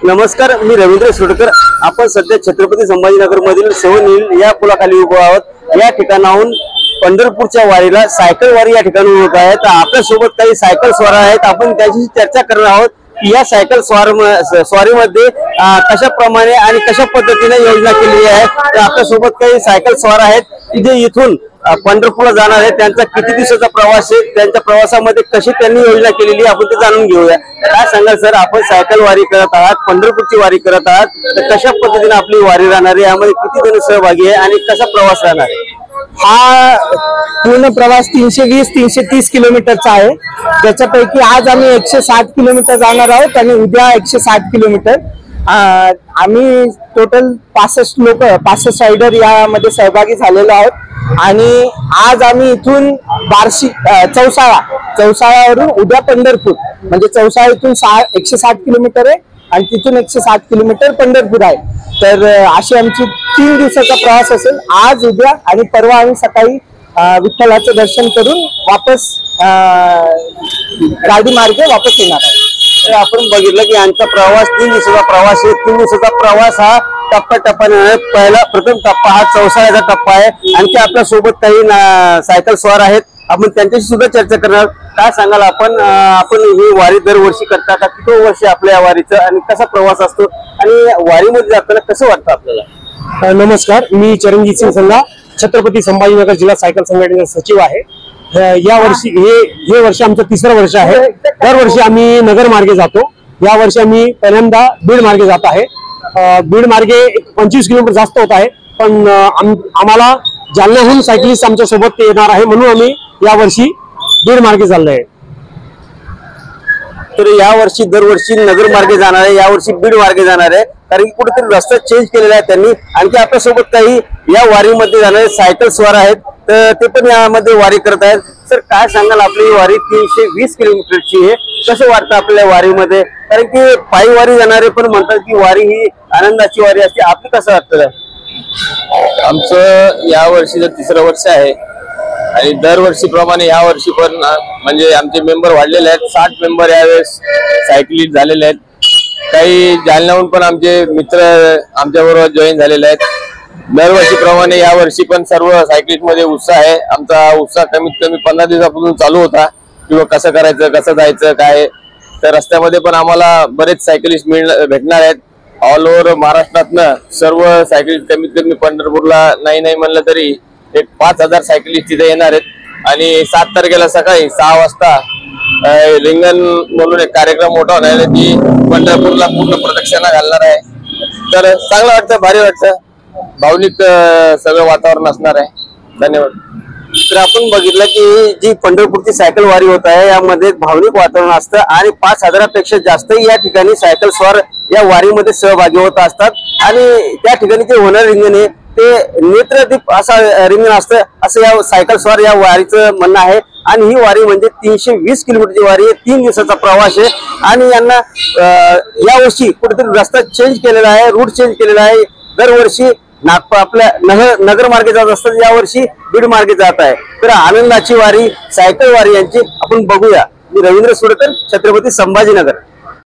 नमस्कार, मी रवींद्र सुडकर। आपण सध्या छत्रपती संभाजीनगर मधील सेवन या पुलाखाली उभे आहोत। या ठिकाणाहून पंढरपूरच्या वारीला सायकल वारी या ठिकाणी होत आहे। तर आपल्या सोबत काही सायकल स्वार आहेत, आपण त्यांची चर्चा करणार आहोत की या सायकल स्वारीमध्ये कशाप्रमाणे आणि कशा पद्धतीने योजना केलेली आहे। तर आपल्या सोबत काही सायकल स्वार आहेत जे इथून पंढरपूरला जाणार आहे। त्यांचा किती दिवसाचा प्रवास आहे, त्यांच्या प्रवासामध्ये कशी त्यांनी योजना केलेली आपण ते जाणून घेऊया। काय सांगाल सर, आपण सायकल वारी करत आहात, पंढरपूरची वारी करत आहात, तर कशा पद्धतीने आपली वारी राहणार आहे, यामध्ये किती जण सहभागी आहे आणि कसा प्रवास राहणार आहे? हा पूर्ण प्रवास 320-330 किलोमीटरचा आहे। त्याच्यापैकी आज आम्ही 160 किलोमीटर जाणार आहोत आणि उद्या 160 किलोमीटर। आम्ही टोटल 65 लोक 65 रायडर यामध्ये सहभागी झालेलो आहोत। आणि आज आम्ही इथून बार्शी चौसाळावरून उद्या पंढरपूर, म्हणजे चौसाळा इथून 160 किलोमीटर आहे आणि तिथून 160 किलोमीटर पंढरपूर आहे। तर अशी आमची 3 दिवसाचा प्रवास असेल। आज, उद्या आणि परवा आम्ही सकाळी विठ्ठलाचं दर्शन करून वापस गाडी मार्गे वापस येणार आहे। तर आपण बघितलं की यांचा प्रवास 3 दिवसाचा प्रवास आहे। 3 दिवसाचा प्रवास हा टप्प्याटप्प्याने, पहिला प्रथम टप्पा हा चौसाळ्याचा टप्पा आहे। आणखी आपल्या सोबत काही सायकल स्वार आहेत, आपण त्यांच्याशी सुद्धा चर्चा करणार। काय सांगाल आपण ही वारी दरवर्षी करता का? किती वर्ष आपल्या वारीचं आणि कसा प्रवास असतो आणि वारीमध्ये जाताना कसं वाटतं आपल्याला? नमस्कार, मी चिरंजीत सिंग संघा, छत्रपती संभाजीनगर जिल्हा सायकल संघटनेचा सचिव आहे। या वर्षी हे वर्ष आमचं 3रं वर्ष आहे। दरवर्षी आम्ही नगर मार्गे जातो। या वर्षी आम्ही पहिल्यांदा बीड मार्गे जात आहे। बीड मार्गे 25 किलोमीटर जास्त होत आहे, पण आम्हाला जालन्याहून सायकलिस्ट आमच्या सोबत येणार आहे, म्हणून आम्ही या वर्षी बीड मार्गे चाललोय। तर या वर्षी दरवर्षी नगर मार्गे जाणार आहे, या वर्षी बीड मार्गे जाणार आहे, कारण की कुठेतरी रस्ता चेंज केलेला आहे त्यांनी। आणखी आपल्या सोबत काही या वारीमध्ये जाणारे सायकल स्वार आहेत, तर ते पण यामध्ये वारी करत आहेत। सर, काय सांगाल, आपली वारी 320 किलोमीटरची आहे, कसं वाटतं आपल्या वारीमध्ये? कारण की पायी वारी जाणारे पण म्हणतात की वारी ही आनंदाची वारी असते, आपली कसं वाटतं? आमचं या वर्षीचं 3रं वर्ष आहे आणि दरवर्षीप्रमाणे या वर्षी पण म्हणजे आमचे मेंबर वाढलेले आहेत। 60 मेंबर यावेळेस सायकलिस्ट झालेले आहेत। काही जालन्याहून पण आमचे मित्र आमच्याबरोबर जॉईन झालेले आहेत। दरवर्षीप्रमाणे या वर्षी पण सर्व सायकलिस्ट मध्ये उत्साह आहे। आमचा उत्साह कमीत कमी 15 दिवसापासून चालू होता, किंवा कसं करायचं, कसं जायचं, काय। तर रस्त्यामध्ये पण आम्हाला बरेच सायकलिस्ट भेटणार आहेत। ऑल ओव्हर महाराष्ट्रातनं सर्व सायकलिस्ट कमीत कमी पंढरपूरला नाही म्हणलं तरी एक 5000 सायकलिस्ट तिथे येणार आहेत। आणि 7 तारखेला सकाळी 6 वाजता रिंगण म्हणून एक कार्यक्रम मोठा होणार आहे, ती पंढरपूरला पूर्ण प्रदक्षिणा घालणार आहे। तर चांगलं वाटतं, भारी वाटतं, भावनिक सगळं वातावरण असणार आहे। धन्यवाद। तर आपण बघितलं की जी पंढरपूरची सायकल वारी होत आहे, यामध्ये भावनिक वातावरण असतं आणि 5000पेक्षा जास्त या ठिकाणी सायकल स्वार या वारीमध्ये सहभागी होत असतात। आणि त्या ठिकाणी जे होणारे रिंगण आहे ते नेत्रदीप असा रिंगण असतं, असं या सायकल स्वार या वारीचं म्हणणं आहे। आणि ही वारी म्हणजे 320 किलोमीटरची वारी आहे, 3 दिवसाचा प्रवास आहे। आणि यांना यावर्षी कुठेतरी रस्ता चेंज केलेला आहे, रूट चेंज केलेला आहे। दरवर्षी आपल्या नगर मार्गे जात असतात, यावर्षी बीड मार्गे जात आहे। तर आनंदाची वारी, सायकल वारी यांची आपण बघूया। मी रवींद्र सुडकर, छत्रपती संभाजीनगर।